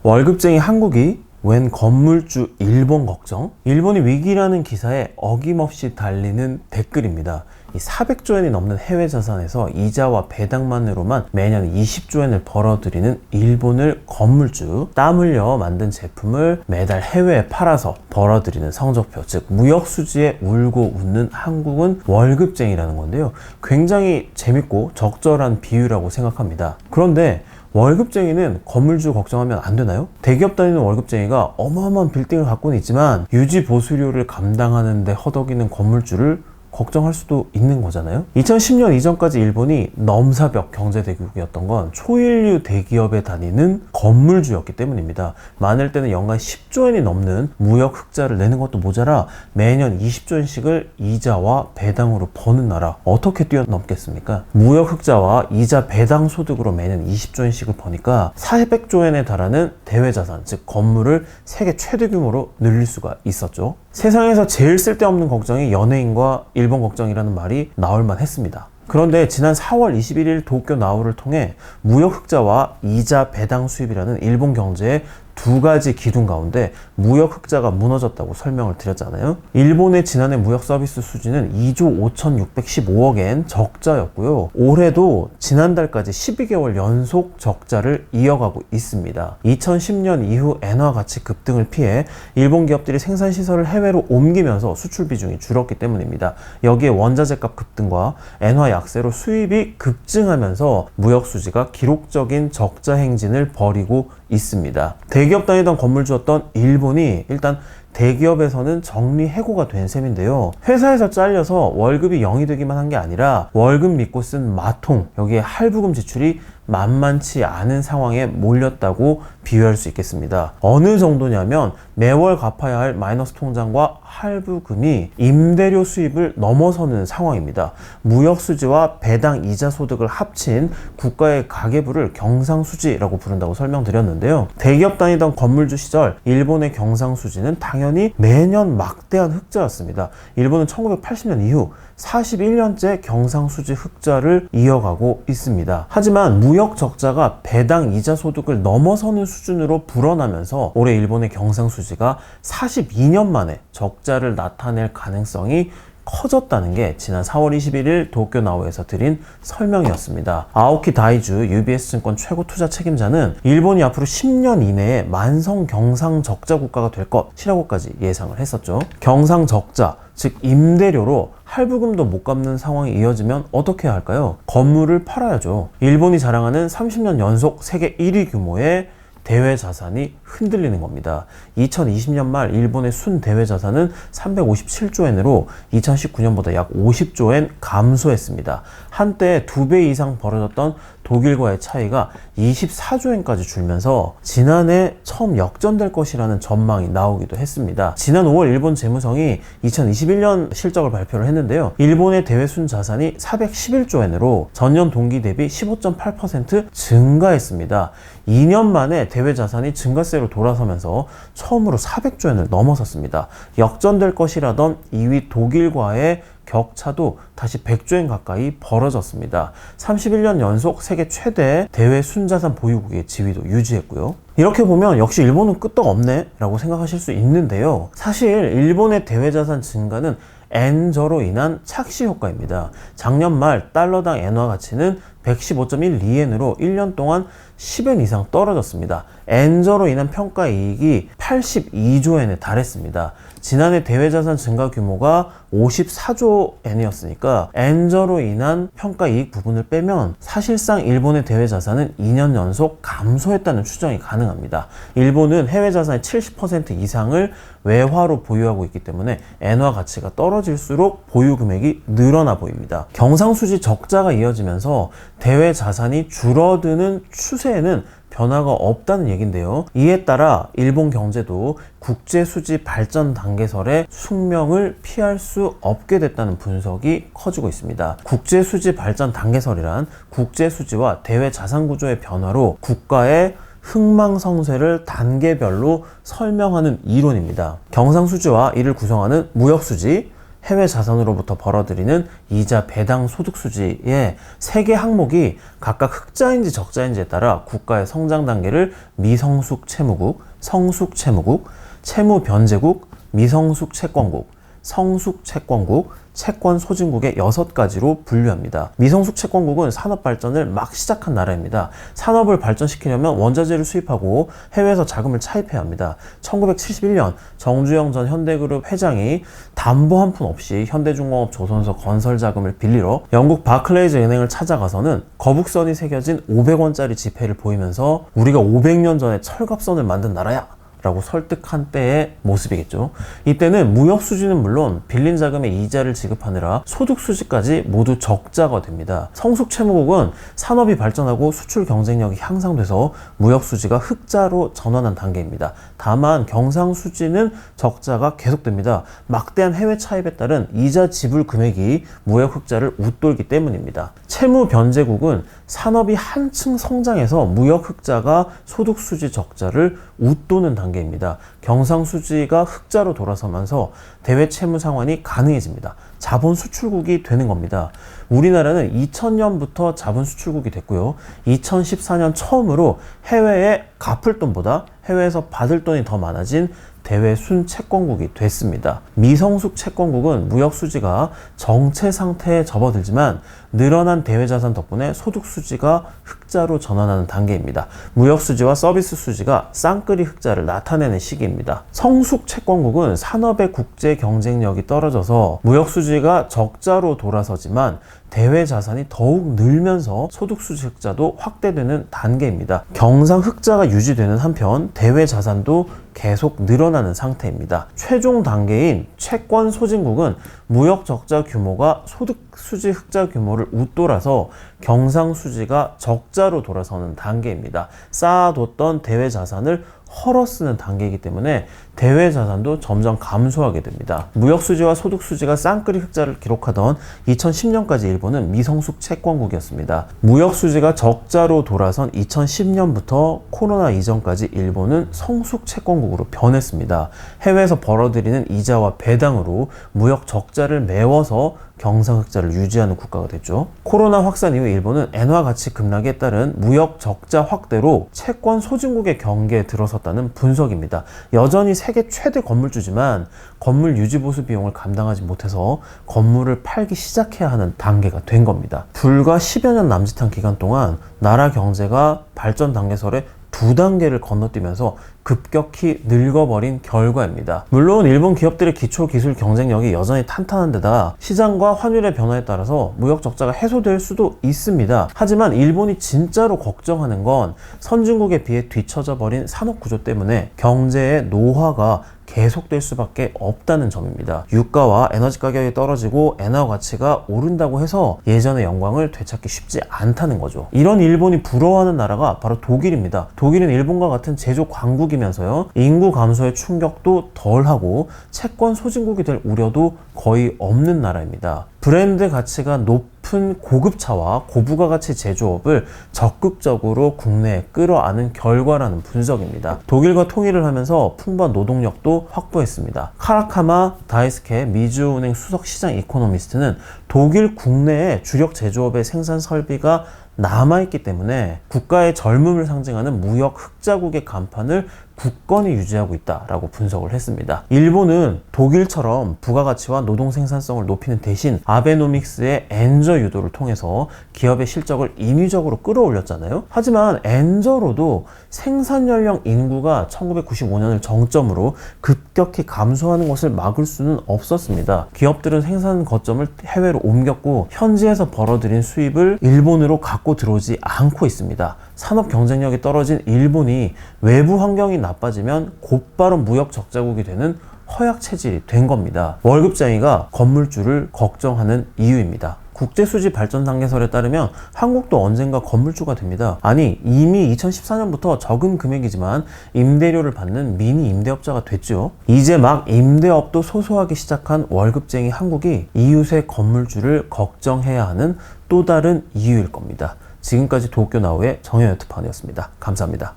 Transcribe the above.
월급쟁이 한국이 웬 건물주 일본 걱정? 일본이 위기라는 기사에 어김없이 달리는 댓글입니다. 이 400조 엔이 넘는 해외 자산에서 이자와 배당만으로만 매년 20조 엔을 벌어들이는 일본을 건물주, 땀 흘려 만든 제품을 매달 해외에 팔아서 벌어들이는 성적표, 즉 무역 수지에 울고 웃는 한국은 월급쟁이라는 건데요. 굉장히 재밌고 적절한 비유라고 생각합니다. 그런데 월급쟁이는 건물주 걱정하면 안 되나요? 대기업 다니는 월급쟁이가 어마어마한 빌딩을 갖고는 있지만 유지 보수료를 감당하는데 허덕이는 건물주를 걱정할 수도 있는 거잖아요. 2010년 이전까지 일본이 넘사벽 경제대국이었던 건 초일류 대기업에 다니는 건물주였기 때문입니다. 많을 때는 연간 10조 엔이 넘는 무역 흑자를 내는 것도 모자라 매년 20조 엔씩을 이자와 배당으로 버는 나라, 어떻게 뛰어넘겠습니까? 무역 흑자와 이자 배당 소득으로 매년 20조 엔씩을 버니까 400조 엔에 달하는 대외자산, 즉 건물을 세계 최대 규모로 늘릴 수가 있었죠. 세상에서 제일 쓸데없는 걱정이 연예인과 일본 걱정이라는 말이 나올만 했습니다. 그런데 지난 4월 21일 도쿄 나우를 통해 무역 흑자와 이자 배당 수입이라는 일본 경제의 두 가지 기둥 가운데 무역 흑자가 무너졌다고 설명을 드렸잖아요. 일본의 지난해 무역 서비스 수지는 2조 5,615억 엔 적자였고요. 올해도 지난달까지 12개월 연속 적자를 이어가고 있습니다. 2010년 이후 엔화 가치 급등을 피해 일본 기업들이 생산 시설을 해외로 옮기면서 수출 비중이 줄었기 때문입니다. 여기에 원자재값 급등과 엔화 약세로 수입이 급증하면서 무역 수지가 기록적인 적자 행진을 벌이고 있습니다. 대기업 다니던 건물주였던 일본이 일단 대기업에서는 정리해고가 된 셈인데요. 회사에서 잘려서 월급이 0이 되기만 한 게 아니라 월급 믿고 쓴 마통, 여기에 할부금 지출이 만만치 않은 상황에 몰렸다고 비유할 수 있겠습니다. 어느 정도냐면 매월 갚아야 할 마이너스 통장과 할부금이 임대료 수입을 넘어서는 상황입니다. 무역수지와 배당 이자 소득을 합친 국가의 가계부를 경상수지라고 부른다고 설명드렸는데요. 대기업 다니던 건물주 시절 일본의 경상수지는 당연히 매년 막대한 흑자였습니다. 일본은 1980년 이후 41년째 경상수지 흑자를 이어가고 있습니다. 하지만 무역 적자가 배당 이자 소득을 넘어서는 수준으로 불어나면서 올해 일본의 경상수지가 42년 만에 적자를 나타낼 가능성이 커졌다는 게 지난 4월 21일 도쿄 나우에서 드린 설명이었습니다. 아오키 다이주 UBS 증권 최고 투자 책임자는 일본이 앞으로 10년 이내에 만성 경상 적자 국가가 될 것이라고까지 예상을 했었죠. 경상 적자, 즉 임대료로 할부금도 못 갚는 상황이 이어지면 어떻게 해야 할까요? 건물을 팔아야죠. 일본이 자랑하는 30년 연속 세계 1위 규모의 대외 자산이 흔들리는 겁니다. 2020년 말 일본의 순 대외 자산은 357조 엔으로 2019년보다 약 50조 엔 감소했습니다. 한때 2배 이상 벌어졌던 독일과의 차이가 24조 엔까지 줄면서 지난해 처음 역전될 것이라는 전망이 나오기도 했습니다. 지난 5월 일본 재무성이 2021년 실적을 발표를 했는데요. 일본의 대외 순 자산이 411조 엔으로 전년 동기 대비 15.8% 증가했습니다. 2년 만에 대외 자산이 증가세로 돌아서면서 처음으로 400조 엔을 넘어섰습니다. 역전될 것이라던 2위 독일과의 격차도 다시 100조 엔 가까이 벌어졌습니다. 31년 연속 세계 최대 대외 순자산 보유국의 지위도 유지했고요. 이렇게 보면 역시 일본은 끄떡없네 라고 생각하실 수 있는데요. 사실 일본의 대외 자산 증가는 엔저로 인한 착시 효과입니다. 작년 말 달러당 엔화 가치는 115.12엔으로 1년 동안 10엔 이상 떨어졌습니다. 엔저로 인한 평가 이익이 82조 엔에 달했습니다. 지난해 대외자산 증가 규모가 54조 엔이었으니까 엔저로 인한 평가 이익 부분을 빼면 사실상 일본의 대외자산은 2년 연속 감소했다는 추정이 가능합니다. 일본은 해외자산의 70% 이상을 외화로 보유하고 있기 때문에 엔화 가치가 떨어질수록 보유 금액이 늘어나 보입니다. 경상수지 적자가 이어지면서 대외자산이 줄어드는 추세에는 변화가 없다는 얘긴데요. 이에 따라 일본 경제도 국제수지 발전 단계설의 숙명을 피할 수 없게 됐다는 분석이 커지고 있습니다. 국제수지 발전 단계설이란 국제수지와 대외자산구조의 변화로 국가의 흥망성쇠를 단계별로 설명하는 이론입니다. 경상수지와 이를 구성하는 무역수지, 해외 자산으로부터 벌어들이는 이자 배당 소득 수지의 3개 항목이 각각 흑자인지 적자인지에 따라 국가의 성장 단계를 미성숙 채무국, 성숙 채무국, 채무 변제국, 미성숙 채권국, 성숙 채권국, 채권 소진국의 6가지로 분류합니다. 미성숙 채권국은 산업 발전을 막 시작한 나라입니다. 산업을 발전시키려면 원자재를 수입하고 해외에서 자금을 차입해야 합니다. 1971년 정주영 전 현대그룹 회장이 담보 한 푼 없이 현대중공업 조선소 건설 자금을 빌리러 영국 바클레이즈 은행을 찾아가서는 거북선이 새겨진 500원짜리 지폐를 보이면서 우리가 500년 전에 철갑선을 만든 나라야! 라고 설득한 때의 모습이겠죠. 이때는 무역 수지는 물론 빌린 자금의 이자를 지급하느라 소득 수지까지 모두 적자가 됩니다. 성숙 채무국은 산업이 발전하고 수출 경쟁력이 향상돼서 무역 수지가 흑자로 전환한 단계입니다. 다만 경상 수지는 적자가 계속됩니다. 막대한 해외 차입에 따른 이자 지불 금액이 무역 흑자를 웃돌기 때문입니다. 채무 변제국은 산업이 한층 성장해서 무역 흑자가 소득 수지 적자를 웃도는 단계입니다. 경상 수지가 흑자로 돌아서면서 대외 채무 상환이 가능해집니다. 자본 수출국이 되는 겁니다. 우리나라는 2000년부터 자본 수출국이 됐고요. 2014년 처음으로 해외에 갚을 돈보다 해외에서 받을 돈이 더 많아진 대외 순채권국이 됐습니다. 미성숙 채권국은 무역 수지가 정체 상태에 접어들지만 늘어난 대외 자산 덕분에 소득 수지가 흑자로 전환하는 단계입니다. 무역 수지와 서비스 수지가 쌍끌이 흑자를 나타내는 시기입니다. 성숙 채권국은 산업의 국제 경쟁력이 떨어져서 무역 수지가 적자로 돌아서지만 대외 자산이 더욱 늘면서 소득 수지 흑자도 확대되는 단계입니다. 경상 흑자가 유지되는 한편 대외 자산도 계속 늘어나는 상태입니다. 최종 단계인 채권 소진국은 무역 적자 규모가 소득 수지 흑자 규모를 웃돌아서 경상 수지가 적자로 돌아서는 단계입니다. 쌓아뒀던 대외 자산을 헐어쓰는 단계이기 때문에 대외 자산도 점점 감소하게 됩니다. 무역 수지와 소득 수지가 쌍끌이 흑자를 기록하던 2010년까지 일본은 미성숙 채권국이었습니다. 무역 수지가 적자로 돌아선 2010년부터 코로나 이전까지 일본은 성숙 채권국으로 변했습니다. 해외에서 벌어들이는 이자와 배당으로 무역 적자를 메워서 경상흑자를 유지하는 국가가 됐죠. 코로나 확산 이후 일본은 엔화 가치 급락에 따른 무역 적자 확대로 채권 소진국의 경계에 들어섰다는 분석입니다. 여전히 세계 최대 건물주지만 건물 유지보수 비용을 감당하지 못해서 건물을 팔기 시작해야 하는 단계가 된 겁니다. 불과 10여 년 남짓한 기간 동안 나라 경제가 발전 단계설에 2단계를 건너뛰면서 급격히 늙어버린 결과입니다. 물론 일본 기업들의 기초 기술 경쟁력이 여전히 탄탄한 데다 시장과 환율의 변화에 따라서 무역 적자가 해소될 수도 있습니다. 하지만 일본이 진짜로 걱정하는 건 선진국에 비해 뒤처져 버린 산업 구조 때문에 경제의 노화가 계속될 수밖에 없다는 점입니다. 유가와 에너지 가격이 떨어지고 엔화 가치가 오른다고 해서 예전의 영광을 되찾기 쉽지 않다는 거죠. 이런 일본이 부러워하는 나라가 바로 독일입니다. 독일은 일본과 같은 제조 강국이면서요, 인구 감소의 충격도 덜하고 채권 소진국이 될 우려도 거의 없는 나라입니다. 브랜드 가치가 높은 고급차와 고부가가치 제조업을 적극적으로 국내에 끌어안은 결과라는 분석입니다. 독일과 통일을 하면서 풍부한 노동력도 확보했습니다. 카라카마 다이스케 미주은행 수석 시장 이코노미스트는 독일 국내의 주력 제조업의 생산 설비가 남아있기 때문에 국가의 젊음을 상징하는 무역 흑자국의 간판을 굳건히 유지하고 있다라고 분석을 했습니다. 일본은 독일처럼 부가가치와 노동 생산성을 높이는 대신 아베노믹스의 엔저 유도를 통해서 기업의 실적을 인위적으로 끌어올렸잖아요. 하지만 엔저로도 생산 연령 인구가 1995년을 정점으로 급격히 감소하는 것을 막을 수는 없었습니다. 기업들은 생산 거점을 해외로 옮겼고 현지에서 벌어들인 수입을 일본으로 갖고 들어오지 않고 있습니다. 산업 경쟁력이 떨어진 일본이 외부 환경이 나빠지면 곧바로 무역 적자국이 되는 허약 체질이 된 겁니다. 월급쟁이가 건물주를 걱정하는 이유입니다. 국제수지 발전 단계설에 따르면 한국도 언젠가 건물주가 됩니다. 아니, 이미 2014년부터 적은 금액이지만 임대료를 받는 미니 임대업자가 됐죠. 이제 막 임대업도 소소하기 시작한 월급쟁이 한국이 이웃의 건물주를 걱정해야 하는 또 다른 이유일 겁니다. 지금까지 도쿄나우의 정현유 특파원이었습니다. 감사합니다.